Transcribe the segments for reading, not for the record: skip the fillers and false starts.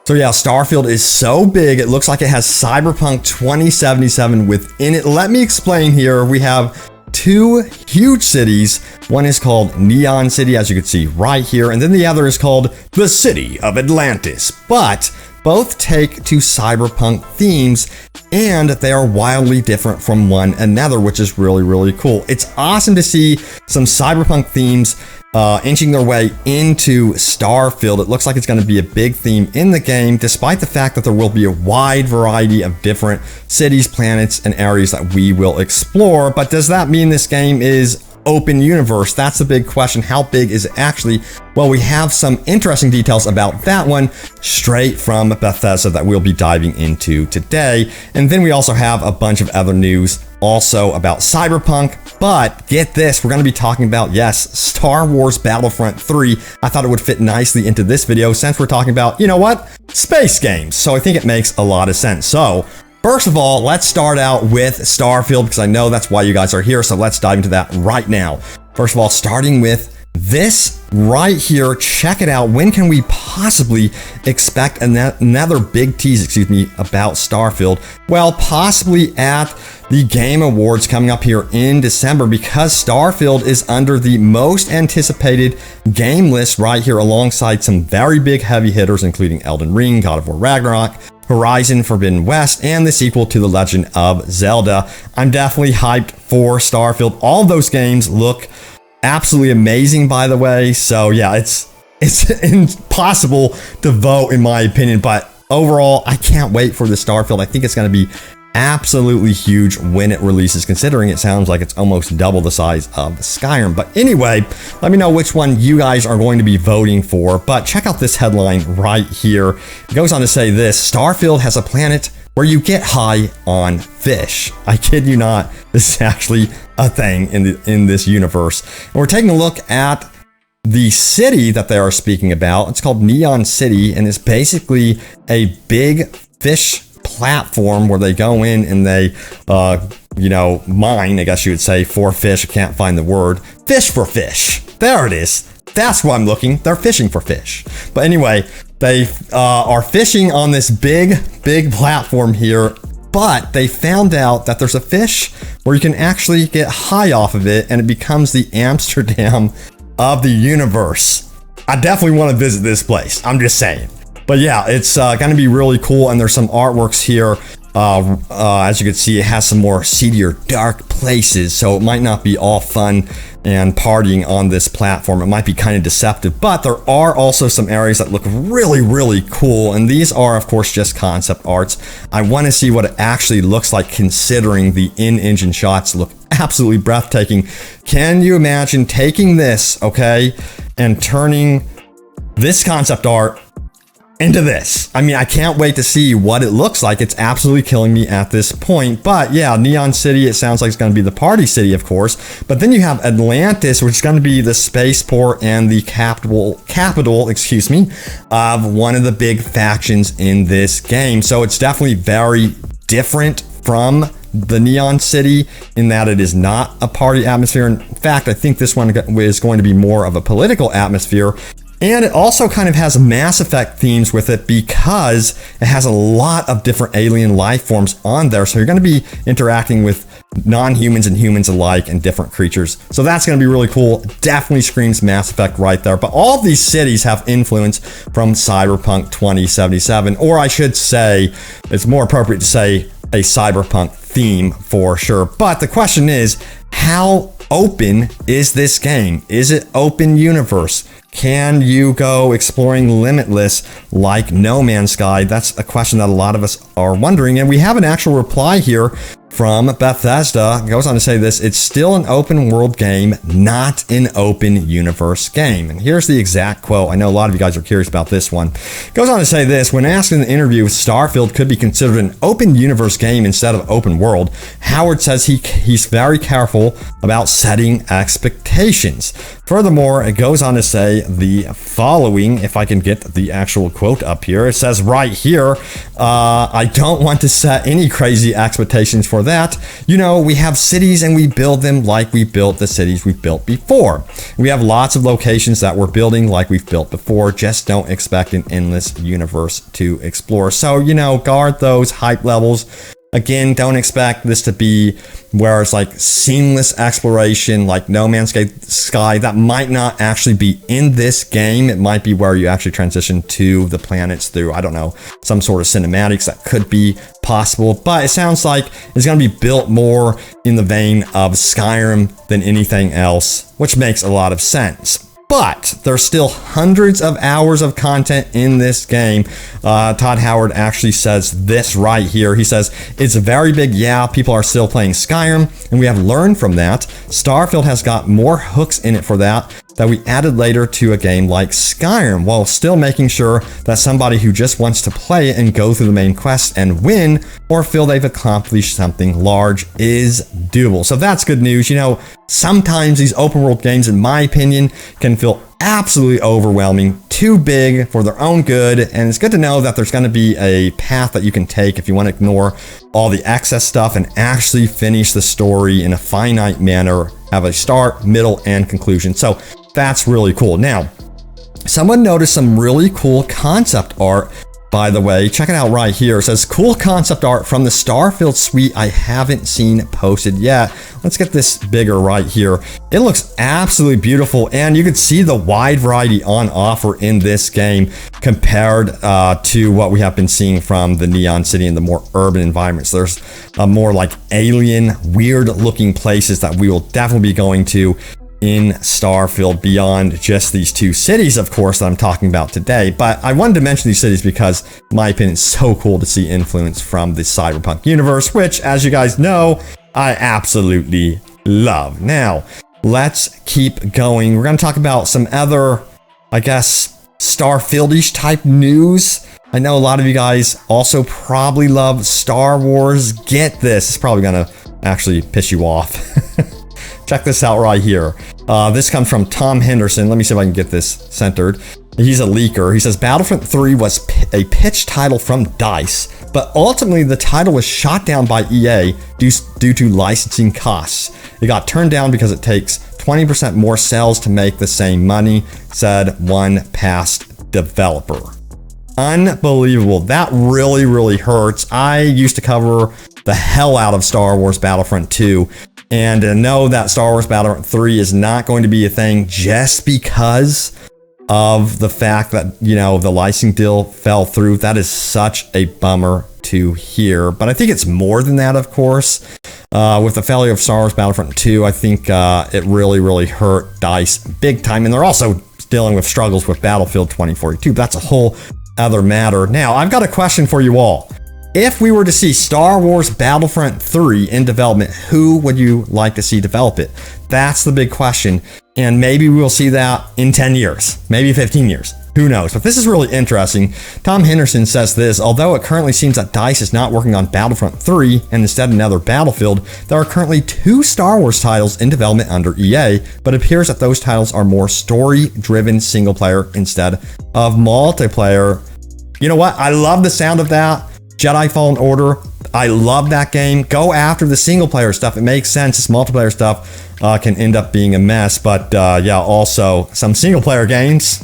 So yeah, Starfield is so big, it looks like it has Cyberpunk 2077 within it. Let me explain here. We have two huge cities. One is called Neon City, as you can see right here, and then the other is called the City of Atlantis. But both take to cyberpunk themes, and they are wildly different from one another, which is really, really cool. It's awesome to see some cyberpunk themes inching their way into Starfield. It looks like it's going to be a big theme in the game, despite the fact that there will be a wide variety of different cities, planets, and areas that we will explore. But does that mean this game is open universe? That's the big question. How big is it actually? Well, we have some interesting details about that one straight from Bethesda that we'll be diving into today. And then we also have a bunch of other news also about Cyberpunk. But get this, we're going to be talking about, yes, Star Wars Battlefront 3. I thought it would fit nicely into this video since we're talking about, you know what, space games. So I think it makes a lot of sense. So first of all, let's start out with Starfield, because I know that's why you guys are here, so let's dive into that right now. First of all, starting with this right here, check it out. When can we possibly expect another big tease, about Starfield? Well, possibly at the Game Awards coming up here in December, because Starfield is under the most anticipated game list right here, alongside some very big heavy hitters, including Elden Ring, God of War Ragnarok, Horizon Forbidden West, and the sequel to The Legend of Zelda. I'm definitely hyped for Starfield. All those games look absolutely amazing, by the way. So yeah, it's impossible to vote in my opinion, but overall, I can't wait for the Starfield. I think it's going to be absolutely huge when it releases, considering it sounds like it's almost double the size of Skyrim. But anyway, let me know which one you guys are going to be voting for. But check out this headline right here. It goes on to say this: Starfield has a planet where you get high on fish. I kid you not, this is actually a thing in this universe. And we're taking a look at the city that they are speaking about. It's called Neon City, and it's basically a big fish platform where they go in and they, mine, I guess you would say, for fish. I can't find the word. Fish for fish. There it is. That's what I'm looking. They're fishing for fish. But anyway, they are fishing on this big platform here, but they found out that there's a fish where you can actually get high off of it, and it becomes the Amsterdam of the universe. I definitely want to visit this place. I'm just saying. But yeah, it's going to be really cool, and there's some artworks here. As you can see, it has some more seedier, dark places, so it might not be all fun and partying on this platform. It might be kind of deceptive, but there are also some areas that look really, really cool, and these are, of course, just concept arts. I want to see what it actually looks like, considering the in-engine shots look absolutely breathtaking. Can you imagine taking this, okay, and turning this concept art into this? I mean, I can't wait to see what it looks like. It's absolutely killing me at this point. But yeah, Neon City, it sounds like it's going to be the party city, of course. But then you have Atlantis, which is going to be the spaceport and the capital, of one of the big factions in this game. So it's definitely very different from the Neon City in that it is not a party atmosphere. In fact, I think this one is going to be more of a political atmosphere. And it also kind of has Mass Effect themes with it, because it has a lot of different alien life forms on there. So you're going to be interacting with non-humans and humans alike and different creatures. So that's going to be really cool. Definitely screams Mass Effect right there. But all of these cities have influence from Cyberpunk 2077, or I should say, it's more appropriate to say a Cyberpunk theme for sure. But the question is, how open is this game? Is it open universe? Can you go exploring limitless like No Man's Sky? That's a question that a lot of us are wondering, and we have an actual reply here from Bethesda. It goes on to say this: it's still an open world game, not an open universe game. And here's the exact quote. I know a lot of you guys are curious about this one. It goes on to say this: when asked in the interview if Starfield could be considered an open universe game instead of open world, Howard says he's very careful about setting expectations. Furthermore, it goes on to say the following, if I can get the actual quote up here. It says right here, I don't want to set any crazy expectations for that. You know, we have cities and we build them like we built the cities we've built before. We have lots of locations that we're building like we've built before. Just don't expect an endless universe to explore. So, you know, guard those hype levels. Again, don't expect this to be where it's like seamless exploration, like No Man's Sky. That might not actually be in this game. It might be where you actually transition to the planets through, I don't know, some sort of cinematics. That could be possible, but it sounds like it's going to be built more in the vein of Skyrim than anything else, which makes a lot of sense. But there's still hundreds of hours of content in this game. Todd Howard actually says this right here. He says, it's very big, yeah, people are still playing Skyrim, and we have learned from that. Starfield has got more hooks in it for that we added later to a game like Skyrim, while still making sure that somebody who just wants to play it and go through the main quest and win, or feel they've accomplished something large, is doable. So that's good news. You know, sometimes these open world games, in my opinion, can feel absolutely overwhelming, too big for their own good, and it's good to know that there's going to be a path that you can take if you want to ignore all the excess stuff and actually finish the story in a finite manner, have a start, middle, and conclusion. So that's really cool. Now, someone noticed some really cool concept art, by the way. Check it out right here. It says, cool concept art from the Starfield suite I haven't seen posted yet. Let's get this bigger right here. It looks absolutely beautiful, and you can see the wide variety on offer in this game compared to what we have been seeing from the Neon City and the more urban environments. There's more like alien, weird looking places that we will definitely be going to in Starfield beyond just these two cities, of course, that I'm talking about today. But I wanted to mention these cities because, in my opinion, it's so cool to see influence from the Cyberpunk universe, which, as you guys know, I absolutely love. Now, let's keep going. We're going to talk about some other, I guess, Starfield-ish type news. I know a lot of you guys also probably love Star Wars. Get this. It's probably going to actually piss you off. Check this out right here. This comes from Tom Henderson. Let me see if I can get this centered. He's a leaker. He says Battlefront 3 was a pitch title from DICE, but ultimately the title was shot down by EA due to licensing costs. It got turned down because it takes 20% more sales to make the same money, said one past developer. Unbelievable. That really, really hurts. I used to cover the hell out of Star Wars Battlefront 2. And to know that Star Wars Battlefront 3 is not going to be a thing just because of the fact that, you know, the licensing deal fell through, that is such a bummer to hear. But I think it's more than that, of course. With the failure of Star Wars Battlefront 2, I think it really, really hurt DICE big time. And they're also dealing with struggles with Battlefield 2042. That's a whole other matter. Now, I've got a question for you all. If we were to see Star Wars Battlefront 3 in development, who would you like to see develop it? That's the big question. And maybe we'll see that in 10 years, maybe 15 years. Who knows? But this is really interesting. Tom Henderson says this, although it currently seems that DICE is not working on Battlefront 3 and instead another Battlefield, there are currently 2 Star Wars titles in development under EA, but it appears that those titles are more story-driven single player instead of multiplayer. You know what? I love the sound of that. Jedi Fallen Order, I love that game. Go after the single player stuff. It makes sense. This multiplayer stuff can end up being a mess. But yeah, also some single player games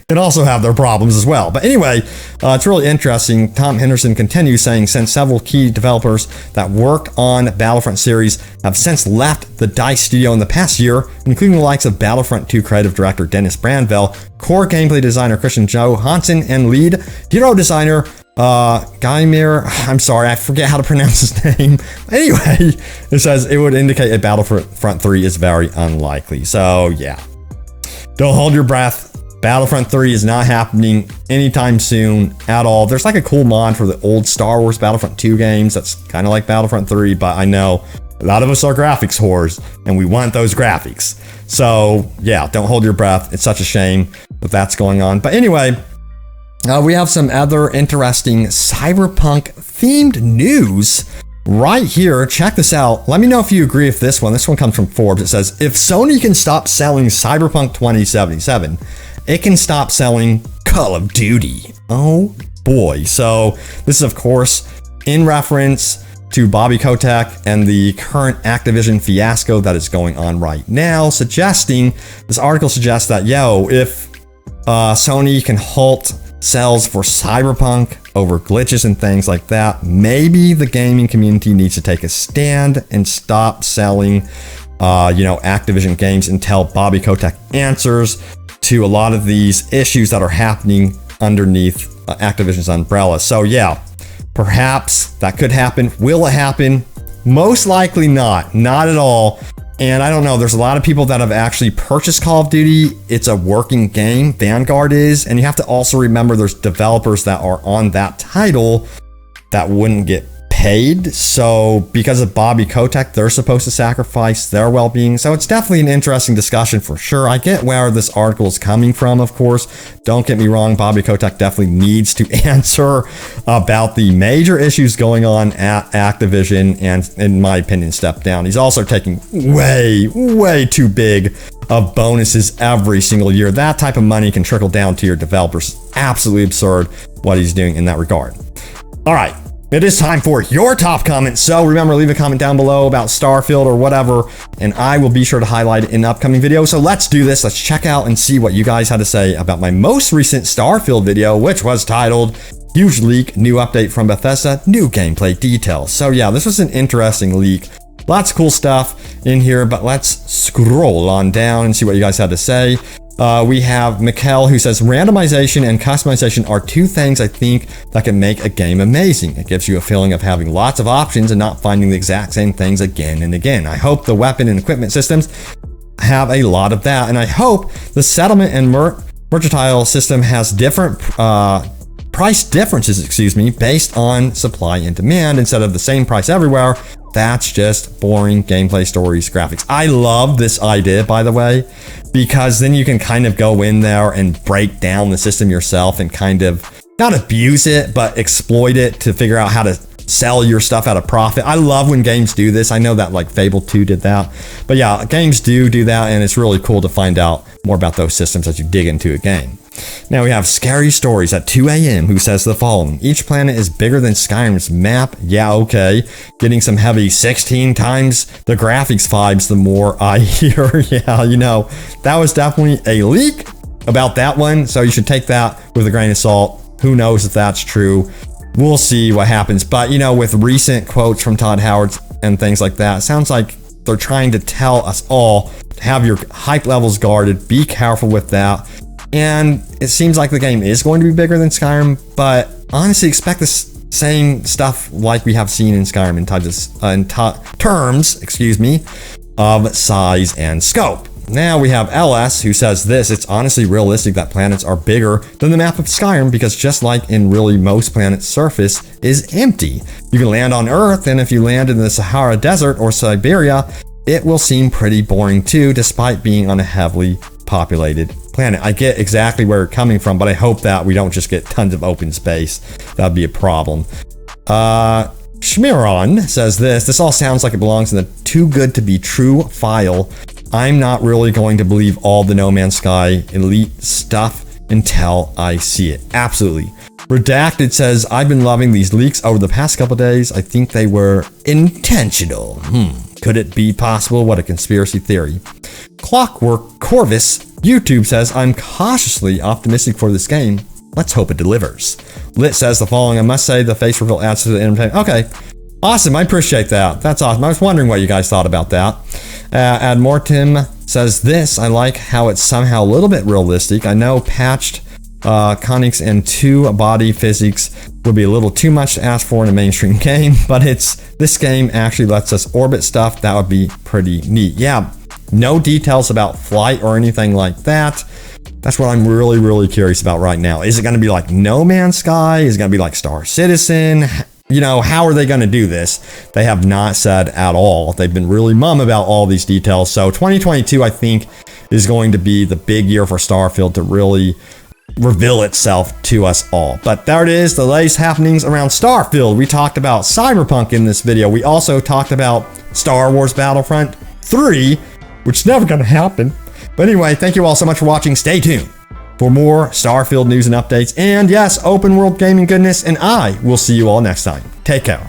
can also have their problems as well. But anyway, it's really interesting. Tom Henderson continues saying, since several key developers that work on Battlefront series have since left the DICE studio in the past year, including the likes of Battlefront 2 creative director Dennis Brandville, core gameplay designer Christian Johansson, and lead hero designer Guymir, I'm sorry, I forget how to pronounce his name. Anyway, it says it would indicate a Battlefront 3 is very unlikely. So yeah, don't hold your breath. Battlefront 3 is not happening anytime soon at all. There's like a cool mod for the old Star Wars Battlefront 2 games that's kind of like Battlefront 3, but I know a lot of us are graphics whores and we want those graphics. So yeah, don't hold your breath. It's such a shame that that's going on. But anyway, we have some other interesting Cyberpunk themed news. right here, check this out. Let me know if you agree with this one. This one comes from Forbes. It says, if Sony can stop selling Cyberpunk 2077, it can stop selling Call of Duty. Oh boy. So this is, of course, in reference to Bobby Kotick and the current Activision fiasco that is going on right now, this article suggests that, if Sony can halt sales for Cyberpunk over glitches and things like that, maybe the gaming community needs to take a stand and stop selling, Activision games until Bobby Kotick answers to a lot of these issues that are happening underneath Activision's umbrella. So perhaps that could happen. Will it happen? Most likely not at all. And I don't know, there's a lot of people that have actually purchased Call of Duty. It's a working game, Vanguard is, and you have to also remember there's developers that are on that title that wouldn't get paid. So because of Bobby Kotick, they're supposed to sacrifice their well-being. So it's definitely an interesting discussion for sure. I get where this article is coming from, of course. Don't get me wrong, Bobby Kotick definitely needs to answer about the major issues going on at Activision and, in my opinion, step down. He's also taking way too big of bonuses every single year. That type of money can trickle down to your developers. Absolutely absurd what he's doing in that regard. All right. It is time for your top comments. So remember, leave a comment down below about Starfield or whatever, and I will be sure to highlight it in an upcoming video. So let's do this. Let's check out and see what you guys had to say about my most recent Starfield video, which was titled Huge Leak, New Update from Bethesda, New Gameplay Details. So this was an interesting leak. Lots of cool stuff in here, but let's scroll on down and see what you guys had to say. We have Mikkel, who says, randomization and customization are two things I think that can make a game amazing. It gives you a feeling of having lots of options and not finding the exact same things again and again. I hope the weapon and equipment systems have a lot of that, and I hope the settlement and mercantile system has different price differences, based on supply and demand instead of the same price everywhere. That's just boring gameplay, stories, graphics. I love this idea, by the way, because then you can kind of go in there and break down the system yourself and kind of not abuse it, but exploit it to figure out how to sell your stuff at a profit. I love when games do this. I know that like Fable 2 did that, but games do that, and it's really cool to find out more about those systems as you dig into a game. Now we have Scary Stories at 2 a.m. who says the following: each planet is bigger than Skyrim's map. Okay. Getting some heavy 16 times the graphics vibes the more I hear. That was definitely a leak about that one. So you should take that with a grain of salt. Who knows if that's true? We'll see what happens. But with recent quotes from Todd Howard and things like that, it sounds like they're trying to tell us all to have your hype levels guarded. Be careful with that. And it seems like the game is going to be bigger than Skyrim, but honestly, expect the same stuff like we have seen in Skyrim in terms of size and scope. Now we have LS, who says this: it's honestly realistic that planets are bigger than the map of Skyrim, because just like in really most planets, surface is empty. You can land on Earth, and if you land in the Sahara Desert or Siberia, it will seem pretty boring too, despite being on a heavily populated planet. I get exactly where you're coming from, but I hope that we don't just get tons of open space. That'd be a problem. Shmiron says this all sounds like it belongs in the too good to be true file. I'm not really going to believe all the No Man's Sky elite stuff until I see it. Absolutely. Redacted says, I've been loving these leaks over the past couple days. I think they were intentional. Could it be possible? What a conspiracy theory. Clockwork Corvus YouTube says, I'm cautiously optimistic for this game. Let's hope it delivers. Lit says the following: I must say the face reveal adds to the entertainment. Okay, awesome. I appreciate that. That's awesome. I was wondering what you guys thought about that. Admortem says this: I like how it's somehow a little bit realistic. I know patched conics and 2 body physics would be a little too much to ask for in a mainstream game, but this game actually lets us orbit stuff. That would be pretty neat. No details about flight or anything like that. That's what I'm really curious about right now. Is it going to be like No Man's Sky? Is it going to be like Star Citizen? How are they going to do this? They have not said at all. They've been really mum about all these details. So 2022, I think, is going to be the big year for Starfield to really reveal itself to us all. But there it is, the latest happenings around Starfield. We talked about Cyberpunk in this video. We also talked about Star Wars Battlefront 3, which is never gonna happen. But anyway, thank you all so much for watching. Stay tuned for more Starfield news and updates. And yes, open world gaming goodness, and I will see you all next time. Take care.